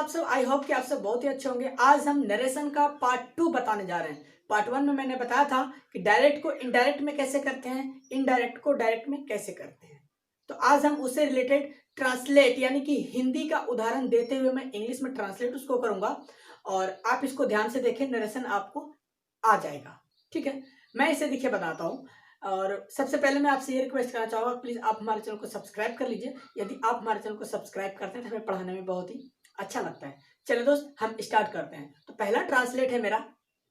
आप सब? I hope कि आप सब बहुत ही अच्छे होंगे। आज हम नरेशन का पार्ट 2 बताने जा रहे हैं। पार्ट 1 में मैंने बताया था कि डायरेक्ट को इनडायरेक्ट में कैसे करते हैं, इनडायरेक्ट को डायरेक्ट में कैसे करते हैं। तो आज हम उससे रिलेटेड ट्रांसलेट यानी कि हिंदी का उदाहरण देते हुए मैं इंग्लिश में ट्रांसलेट उसको करूंगा और आप इसको ध्यान से देखें, नरेशन आपको आ जाएगा। ठीक है, मैं इसे देखिए बताता हूँ। और सबसे पहले मैं आपसे ये रिक्वेस्ट करना चाहूँगा, प्लीज़ आप हमारे चैनल को सब्सक्राइब कर लीजिए। यदि आप हमारे चैनल को सब्सक्राइब करते हैं तो हमें पढ़ाने में बहुत ही अच्छा लगता है। चलिए दोस्त, हम स्टार्ट करते हैं। तो पहला ट्रांसलेट है मेरा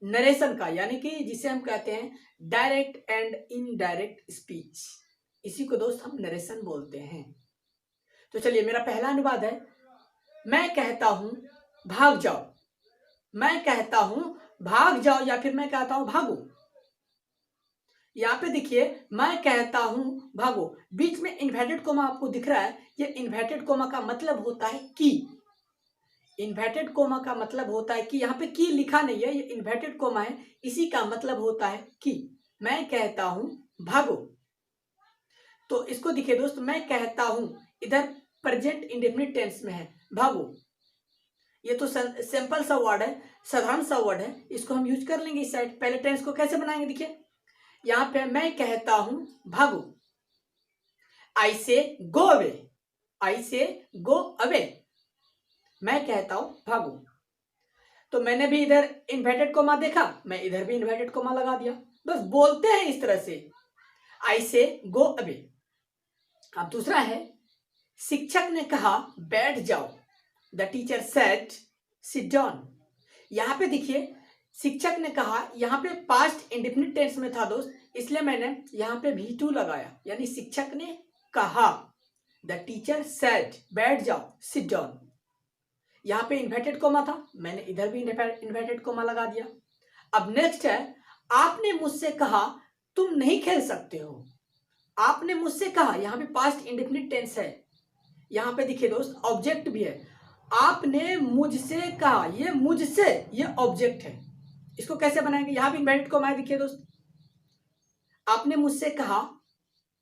नरेशन का, यानी कि जिसे हम कहते हैं डायरेक्ट एंड इनडायरेक्ट स्पीच। इसी को दोस्त हम नरेशन बोलते हैं। तो चलिए, मेरा पहला अनुवाद है। मैं कहता हूं भाग जाओ। मैं कहता हूं भाग जाओ, या फिर मैं कहता हूं भागो। यहाँ पे देखिए, मैं कहता हूं भागो, बीच में इन्वर्टेड कोमा आपको दिख रहा है। ये इन्वर्टेड कोमा का मतलब होता है कि। इन्वर्टेड कोमा का मतलब होता है कि, यहाँ पे की लिखा नहीं है, ये इन्वर्टेड कोमा है। इसी का मतलब होता है कि। मैं कहता हूं भागो। तो इसको देखिए दोस्त, मैं कहता हूं इधर प्रेजेंट इंडेफिनिट टेंस में है, भागो। ये तो सिंपल सा वर्ड है, साधारण सा वर्ड है, इसको हम यूज कर लेंगे इस साइड। पहले टेंस को कैसे बनाएंगे, देखिए यहाँ पे मैं कहता हूं भागो। आई से गो अवे। आई से गो अवे, मैं कहता हूं भागो। तो मैंने भी इधर इन्वर्टेड कोमा देखा, मैं इधर भी इन्वर्टेड कोमा लगा दिया। बस बोलते हैं इस तरह से, आई से गो अवे। अब दूसरा है, शिक्षक ने कहा बैठ जाओ। The teacher said sit down. यहां पे देखिए, शिक्षक ने कहा, यहाँ पे पास्ट इंडेफिनिट टेंस में था दोस्त, इसलिए मैंने यहाँ पे V2 लगाया, यानी शिक्षक ने कहा। द टीचर सेड बैठ जाओ, सिट डाउन। यहाँ पे इन्वर्टेड कोमा था, मैंने इधर भी इन्वर्टेड कोमा लगा दिया। अब नेक्स्ट है, आपने मुझसे कहा तुम नहीं खेल सकते हो। आपने मुझसे कहा, यहाँ पे पास्ट इंडेफिनिट टेंस है। यहाँ पे देखिए दोस्त, ऑब्जेक्ट भी है। आपने मुझसे कहा, ये मुझसे, ये ऑब्जेक्ट है। इसको कैसे बनाएंगे, यहां भी इन्वर्टेड कोमा है, देखिए दोस्त। आपने मुझसे कहा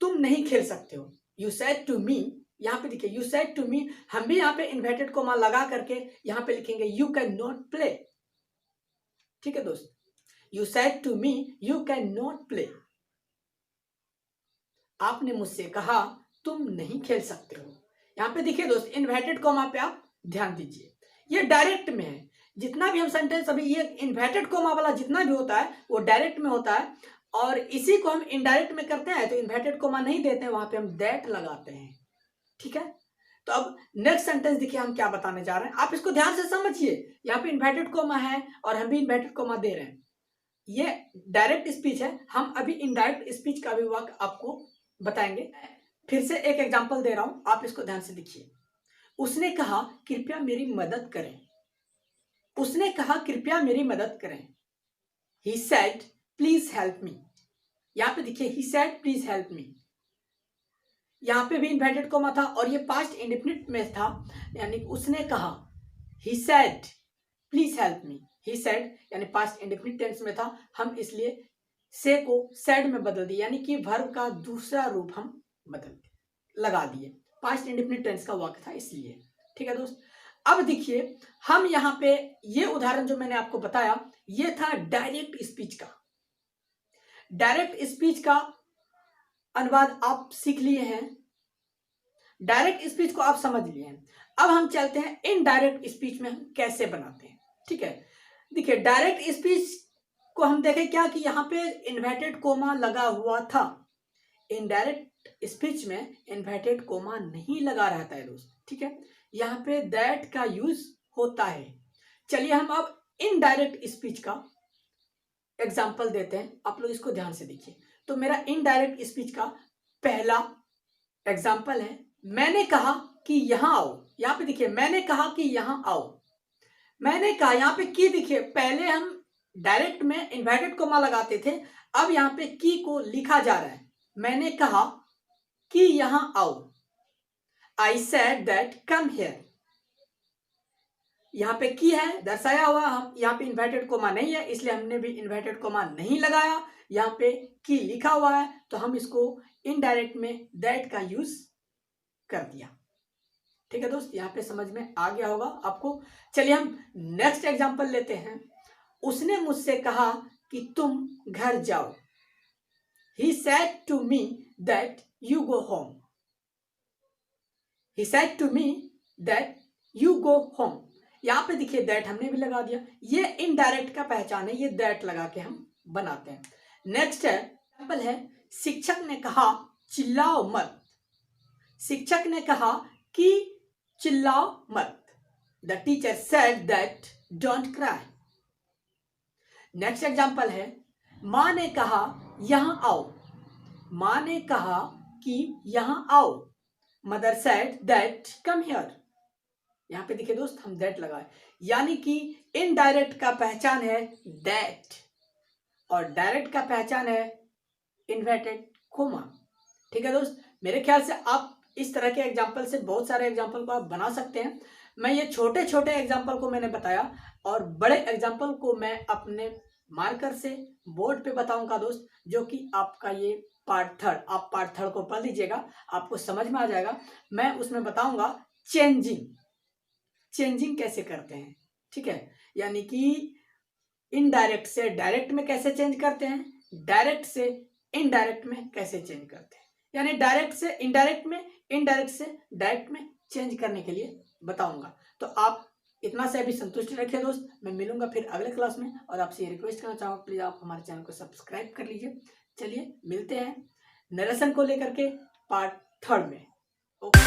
तुम नहीं खेल सकते हो, यू सेड टू मी। यहां पे देखिए, यू सेड टू मी, हम भी यहां पे इन्वर्टेड कोमा लगा करके यहां पे लिखेंगे यू कैन नॉट प्ले। ठीक है दोस्त, you said to me you can not play. आपने मुझसे कहा तुम नहीं खेल सकते हो। यहां पे देखिए दोस्त, इन्वर्टेड कोमा पे आप ध्यान दीजिए, ये डायरेक्ट में है। जितना भी हम सेंटेंस अभी, ये इन्वर्टेड कोमा वाला जितना भी होता है वो डायरेक्ट में होता है, और इसी को हम इनडायरेक्ट में करते हैं तो इन्वर्टेड कोमा नहीं देते हैं, वहां पे हम दैट लगाते हैं। ठीक है, तो अब नेक्स्ट सेंटेंस देखिए हम क्या बताने जा रहे हैं, आप इसको ध्यान से समझिए। यहाँ पे इन्वर्टेड कोमा है और हम भी इन्वर्टेड कोमा दे रहे हैं। ये डायरेक्ट स्पीच है, हम अभी इनडायरेक्ट स्पीच का भी वाक्य आपको बताएंगे। फिर से एक एग्जांपल दे रहा हूं, आप इसको ध्यान से देखिए। उसने कहा कृपया मेरी मदद करें। उसने कहा कृपया मेरी मदद करें। He said please help me. यहां पे देखिए, he said please help me. यहां पे भी इन्वर्टेड कोमा था और ये पास्ट इंडेफिनिट में था, यानी उसने कहा। He said please help me. He said यानी पास्ट इंडेफिनिट टेंस में था, हम इसलिए से को said में बदल दिए, यानी कि वर्ब का दूसरा रूप हम बदल लगा दिए। पास्ट इंडेफिनिट टेंस का वाक्य था इसलिए। ठीक है दोस्त, अब देखिए हम यहाँ पे ये उदाहरण जो मैंने आपको बताया, ये था डायरेक्ट स्पीच का। डायरेक्ट स्पीच का अनुवाद आप सीख लिए हैं, डायरेक्ट स्पीच को आप समझ लिए हैं। अब हम चलते हैं इनडायरेक्ट स्पीच में हम कैसे बनाते हैं। ठीक है, देखिए डायरेक्ट स्पीच को हम देखें क्या कि यहाँ पे इन्वर्टेड कोमा लगा हुआ था। इनडायरेक्ट स्पीच में इन्वर्टेड कोमा नहीं लगा रहता है दोस्त। ठीक है, यहाँ पे दैट का यूज होता है। चलिए हम अब इनडायरेक्ट स्पीच का एग्जाम्पल देते हैं, आप लोग इसको ध्यान से देखिए। तो मेरा इनडायरेक्ट स्पीच का पहला एग्जाम्पल है, मैंने कहा कि यहां आओ। यहाँ पे देखिए, मैंने कहा कि यहां आओ। मैंने कहा, यहाँ पे की देखिए, पहले हम डायरेक्ट में इन्वर्टेड कोमा लगाते थे, अब यहाँ पे की को लिखा जा रहा है। मैंने कहा कि यहां आओ। I said that come here. यहाँ पे की है दर्शाया हुआ, हम यहाँ पे इन्वर्टेड कोमा नहीं है इसलिए हमने भी इन्वर्टेड कोमा नहीं लगाया। यहाँ पे की लिखा हुआ है तो हम इसको इनडायरेक्ट में दैट का यूज कर दिया। ठीक है दोस्त, यहाँ पे समझ में आ गया होगा आपको। चलिए हम नेक्स्ट एग्जांपल लेते हैं। उसने मुझसे कहा कि तुम घर जाओ। He said to me that you go home. He said to me that you go home. यहाँ पे देखिए दैट हमने भी लगा दिया, ये इनडायरेक्ट का पहचान है, ये दैट लगा के हम बनाते हैं। नेक्स्ट है एग्जाम्पल है, शिक्षक ने कहा चिल्लाओ मत। शिक्षक ने कहा कि चिल्लाओ मत। The teacher said that don't cry. Next example है, माँ ने कहा यहां आओ। माँ ने कहा कि यहां आओ। Mother said that come here. यहाँ पे देखिए दोस्त हम दैट लगाए, यानी कि इनडायरेक्ट का पहचान है दैट और डायरेक्ट का पहचान है इन्वर्टेड कोमा। ठीक है दोस्त, मेरे ख्याल से आप इस तरह के एग्जाम्पल से बहुत सारे एग्जाम्पल को आप बना सकते हैं। मैं ये छोटे छोटे एग्जाम्पल को मैंने बताया और बड़े एग्जाम्पल को मैं अपने मार्कर से बोर्ड पे बताऊंगा दोस्त, जो कि आपका ये पार्ट थर्ड, आप पार्ट थर्ड को पढ़ लीजिएगा, आपको समझ में आ जाएगा। मैं उसमें बताऊंगा चेंजिंग, चेंजिंग कैसे करते हैं। ठीक है, यानी कि इनडायरेक्ट से डायरेक्ट में कैसे चेंज करते हैं, डायरेक्ट से इनडायरेक्ट में कैसे चेंज करते हैं, यानी डायरेक्ट से इनडायरेक्ट में, इनडायरेक्ट से डायरेक्ट में चेंज करने के लिए बताऊंगा। तो आप इतना से अभी संतुष्ट रखिए दोस्त, मैं मिलूंगा फिर अगले क्लास में और आपसे ये रिक्वेस्ट करना चाहूँगा, प्लीज आप हमारे चैनल को सब्सक्राइब कर लीजिए। चलिए मिलते हैं नरेशन को लेकर के पार्ट थर्ड में। ओके।